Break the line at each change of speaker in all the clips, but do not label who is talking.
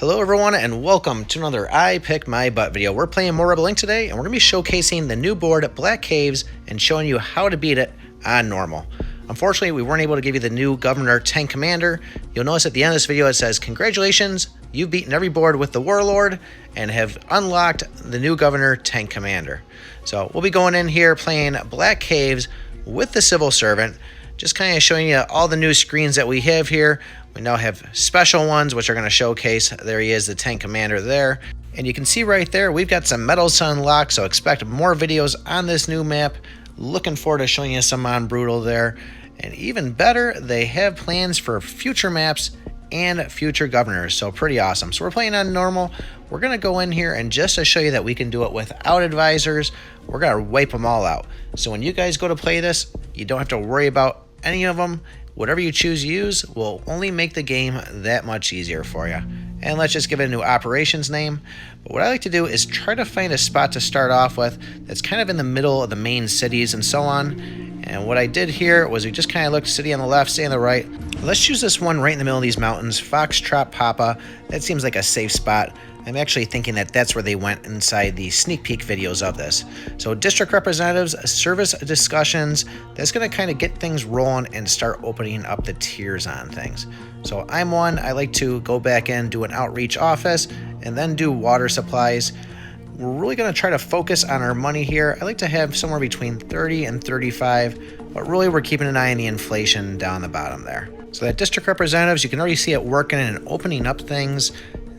Hello everyone and welcome to another I Pick My Butt video. We're playing more Rebel Link today and we're going to be showcasing the new board Black Caves and showing you how to beat it on normal. Unfortunately, we weren't able to give you the new Governor Tank Commander. You'll notice at the end of this video it says, congratulations, you've beaten every board with the Warlord and have unlocked the new Governor Tank Commander. So we'll be going in here playing Black Caves with the Civil Servant, just kind of showing you all the new screens that we have here. We now have special ones, which are going to showcase. There he is, the Tank Commander there. And you can see right there, we've got some medals to unlock, so expect more videos on this new map. Looking forward to showing you some on Brutal there. And even better, they have plans for future maps and future governors, so pretty awesome. So we're playing on normal. We're going to go in here and just to show you that we can do it without advisors, we're going to wipe them all out. So when you guys go to play this, you don't have to worry about any of them. Whatever you choose to use will only make the game that much easier for you. And let's just give it a new operations name. But what I like to do is try to find a spot to start off with that's kind of in the middle of the main cities and so on. And what I did here was we just kind of looked city on the left, city on the right. Let's choose this one right in the middle of these mountains, Foxtrot Papa. That seems like a safe spot. I'm actually thinking that that's where they went inside the sneak peek videos of this. So district representatives, service discussions, that's going to kind of get things rolling and start opening up the tiers on things. So I'm one, I like to go back in, do an outreach office, and then do water supplies. We're really going to try to focus on our money here. I like to have somewhere between 30 and 35, but really we're keeping an eye on the inflation down the bottom there. So that district representatives, you can already see it working and opening up things.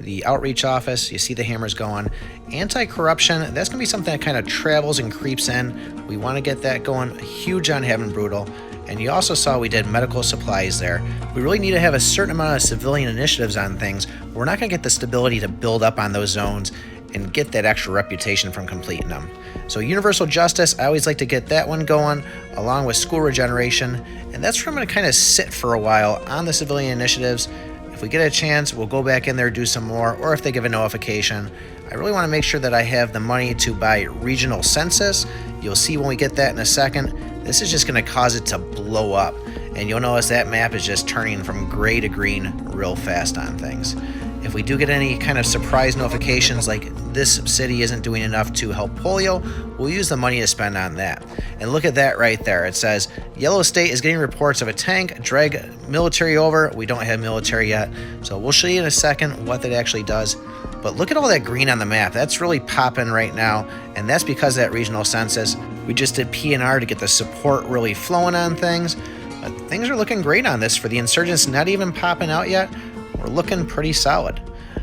The outreach office, you see the hammers going. Anti-corruption, that's going to be something that kind of travels and creeps in. We want to get that going huge on Heaven Brutal. And you also saw we did medical supplies there. We really need to have a certain amount of civilian initiatives on things. We're not going to get the stability to build up on those zones and get that extra reputation from completing them. So universal justice, I always like to get that one going along with school regeneration. And that's where I'm going to kind of sit for a while on the civilian initiatives. If we get a chance, we'll go back in there, do some more, or if they give a notification. I really want to make sure that I have the money to buy regional census. You'll see when we get that in a second. This is just going to cause it to blow up. And you'll notice that map is just turning from gray to green real fast on things. If we do get any kind of surprise notifications like this city isn't doing enough to help polio, we'll use the money to spend on that. And look at that right there. It says Yellow State is getting reports of a tank, drag military over. We don't have military yet, so we'll show you in a second what that actually does. But look at all that green on the map. That's really popping right now, and that's because of that regional census. We just did P&R to get the support really flowing on things. But things are looking great on this for the insurgents not even popping out yet. We're looking pretty solid.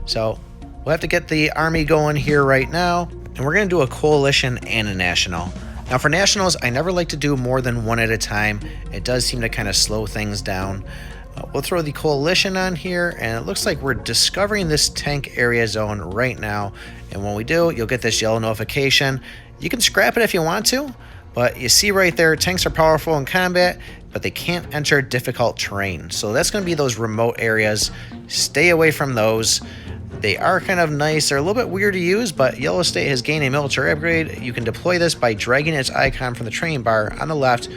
So we'll have to get the army going here right now, and we're going to do a coalition and a national. Now for nationals, I never like to do more than one at a time. It does seem to kind of slow things down. We'll throw the coalition on here, and it looks like we're discovering this tank area zone right now. And when we do, you'll get this yellow notification. You can scrap it if you want to, but you see right there, tanks are powerful in combat, but they can't enter difficult terrain. So that's going to be those remote areas. Stay away from those. They are kind of nice. They're a little bit weird to use, but Yellow State has gained a military upgrade. You can deploy this by dragging its icon from the training bar on the left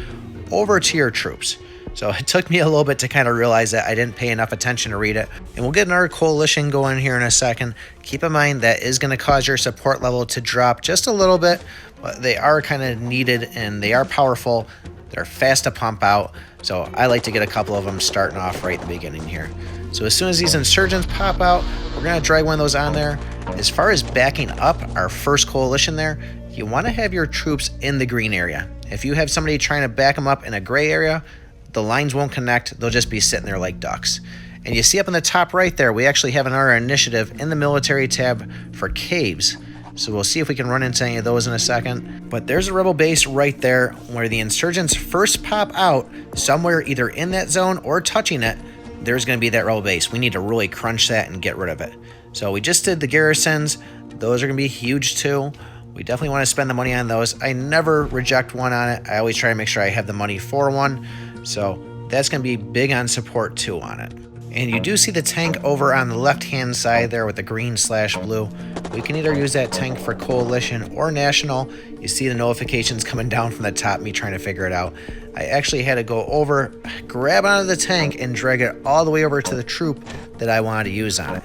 over to your troops. So it took me a little bit to kind of realize that I didn't pay enough attention to read it. And we'll get another coalition going here in a second. Keep in mind that is going to cause your support level to drop just a little bit, but they are kind of needed and they are powerful. They're fast to pump out. So I like to get a couple of them starting off right at the beginning here. So as soon as these insurgents pop out, we're going to drag one of those on there. As far as backing up our first coalition there, you want to have your troops in the green area. If you have somebody trying to back them up in a gray area, the lines won't connect. They'll just be sitting there like ducks. And you see up in the top right there, we actually have another initiative in the military tab for caves. So we'll see if we can run into any of those in a second. But there's a rebel base right there where the insurgents first pop out, somewhere either in that zone or touching it, there's going to be that rebel base. We need to really crunch that and get rid of it. So we just did the garrisons. Those are going to be huge too. We definitely want to spend the money on those. I never reject one on it. I always try to make sure I have the money for one. So that's going to be big on support too on it. And you do see the tank over on the left-hand side there with the green/blue. We can either use that tank for coalition or national. You see the notifications coming down from the top, me trying to figure it out. I actually had to go over, grab onto the tank, and drag it all the way over to the troop that I wanted to use on it.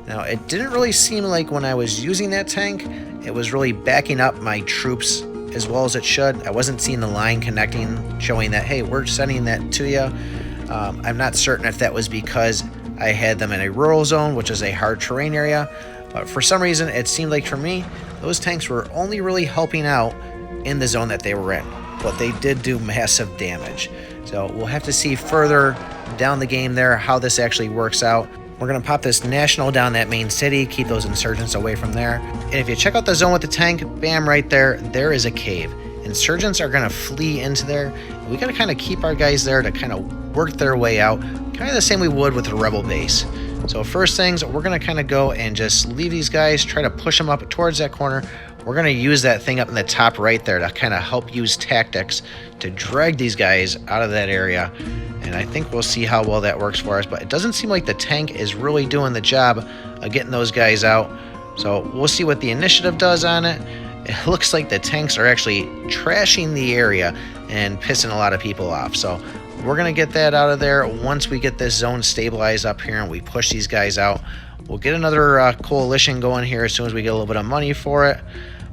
Now, it didn't really seem like when I was using that tank, it was really backing up my troops as well as it should. I wasn't seeing the line connecting, showing that, hey, we're sending that to you. I'm not certain if that was because I had them in a rural zone, which is a hard terrain area, but for some reason, it seemed like for me, those tanks were only really helping out in the zone that they were in, but they did do massive damage. So we'll have to see further down the game there how this actually works out. We're going to pop this national down that main city, keep those insurgents away from there. And if you check out the zone with the tank, bam, right there, there is a cave. Insurgents are going to flee into there. We got to kind of keep our guys there to kind of work their way out, kind of the same we would with a rebel base. So first things, we're going to kind of go and just leave these guys, try to push them up towards that corner. We're going to use that thing up in the top right there to kind of help use tactics to drag these guys out of that area. And I think we'll see how well that works for us, but it doesn't seem like the tank is really doing the job of getting those guys out. So we'll see what the initiative does on it. It looks like the tanks are actually trashing the area and pissing a lot of people off. So we're going to get that out of there once we get this zone stabilized up here and we push these guys out. We'll get another coalition going here as soon as we get a little bit of money for it.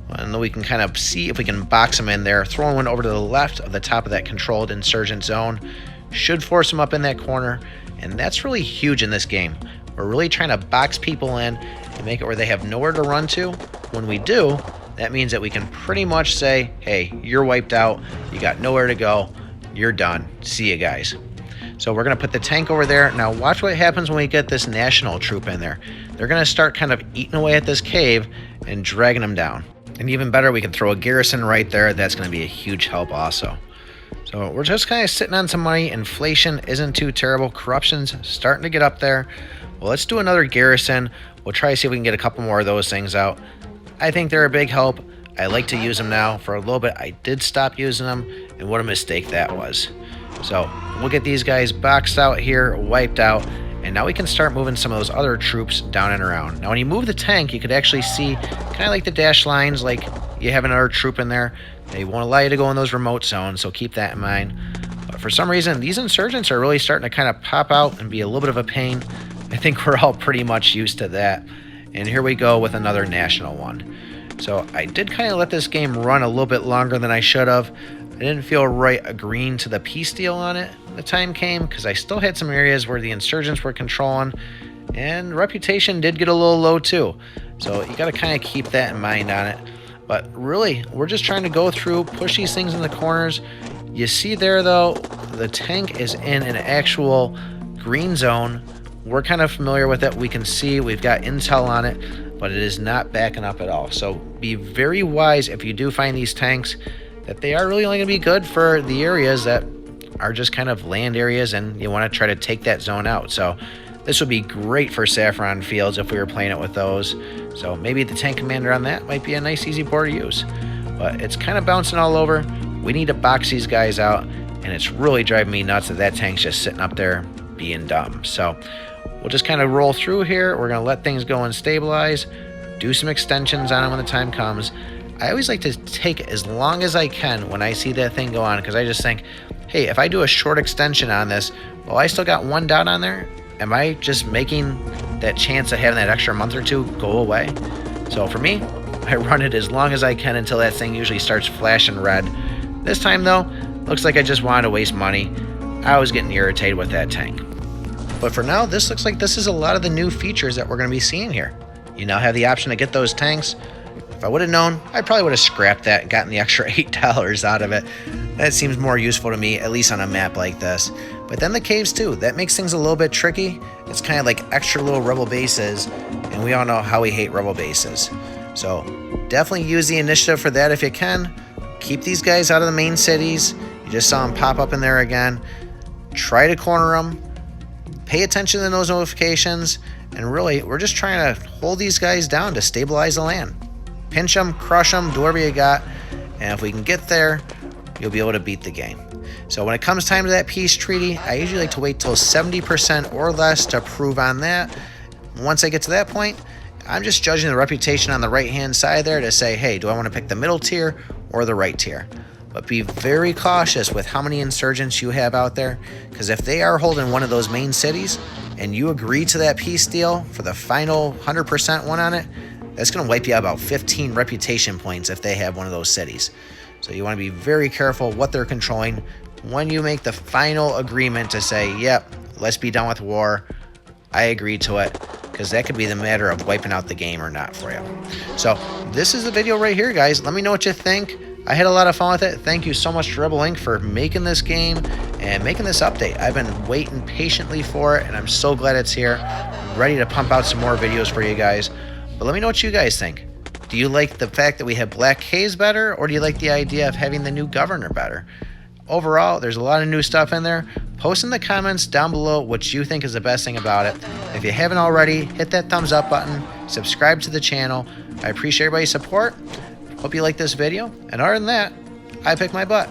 And then we can kind of see if we can box them in there. Throwing one over to the left of the top of that controlled insurgent zone should force them up in that corner. And that's really huge in this game. We're really trying to box people in and make it where they have nowhere to run to. When we do, that means that we can pretty much say, hey, you're wiped out. You got nowhere to go. You're done. See you guys. So we're going to put the tank over there. Now watch what happens when we get this national troop in there. They're going to start kind of eating away at this cave and dragging them down. And even better, we can throw a garrison right there. That's going to be a huge help also. So we're just kind of sitting on some money. Inflation isn't too terrible. Corruption's starting to get up there. Well, let's do another garrison. We'll try to see if we can get a couple more of those things out. I think they're a big help. I like to use them now. For a little bit, I did stop using them, and what a mistake that was. So we'll get these guys boxed out here, wiped out, and now we can start moving some of those other troops down and around. Now, when you move the tank, you could actually see kind of like the dash lines, like you have another troop in there. They won't allow you to go in those remote zones, so keep that in mind. But for some reason, these insurgents are really starting to kind of pop out and be a little bit of a pain. I think we're all pretty much used to that. And here we go with another national one. So I did kind of let this game run a little bit longer than I should have. I didn't feel right agreeing to the peace deal on it when the time came, because I still had some areas where the insurgents were controlling, and reputation did get a little low too. So you got to kind of keep that in mind on it. But really, we're just trying to go through, push these things in the corners. You see there though, the tank is in an actual green zone. We're kind of familiar with it. We can see we've got intel on it, but it is not backing up at all. So be very wise if you do find these tanks, that they are really only going to be good for the areas that are just kind of land areas, and you want to try to take that zone out. So this would be great for Saffron Fields if we were playing it with those. So maybe the tank commander on that might be a nice easy board to use. But it's kind of bouncing all over. We need to box these guys out, and it's really driving me nuts that that tank's just sitting up there being dumb. So we'll just kind of roll through here. We're going to let things go and stabilize, do some extensions on them when the time comes. I always like to take as long as I can when I see that thing go on, because I just think, hey, if I do a short extension on this, well, I still got one dot on there. Am I just making that chance of having that extra month or two go away? So for me, I run it as long as I can until that thing usually starts flashing red. This time though, looks like I just wanted to waste money. I was getting irritated with that tank. But for now, this looks like this is a lot of the new features that we're going to be seeing here. You now have the option to get those tanks. If I would have known, I probably would have scrapped that and gotten the extra $8 out of it. That seems more useful to me, at least on a map like this. But then the caves too, that makes things a little bit tricky. It's kind of like extra little rebel bases, and we all know how we hate rebel bases. So definitely use the initiative for that if you can. Keep these guys out of the main cities. You just saw them pop up in there again. Try to corner them. Pay attention to those notifications. And really, we're just trying to hold these guys down to stabilize the land. Pinch them, crush them, do whatever you got. And if we can get there, you'll be able to beat the game. So when it comes time to that peace treaty, I usually like to wait till 70% or less to approve on that. Once I get to that point, I'm just judging the reputation on the right-hand side there to say, hey, do I want to pick the middle tier or the right tier? But be very cautious with how many insurgents you have out there, because if they are holding one of those main cities, and you agree to that peace deal for the final 100% one on it, that's going to wipe you out about 15 reputation points if they have one of those cities. So you want to be very careful what they're controlling when you make the final agreement to say, yep, let's be done with war. I agree to it, because that could be the matter of wiping out the game or not for you. So this is the video right here, guys. Let me know what you think. I had a lot of fun with it. Thank you so much to Rebel Inc. for making this game and making this update. I've been waiting patiently for it, and I'm so glad it's here. I'm ready to pump out some more videos for you guys. But let me know what you guys think. Do you like the fact that we have Black Caves better, or do you like the idea of having the new governor better? Overall, there's a lot of new stuff in there. Post in the comments down below what you think is the best thing about it. If you haven't already, hit that thumbs up button, subscribe to the channel. I appreciate everybody's support. Hope you like this video. And other than that, I pick my butt.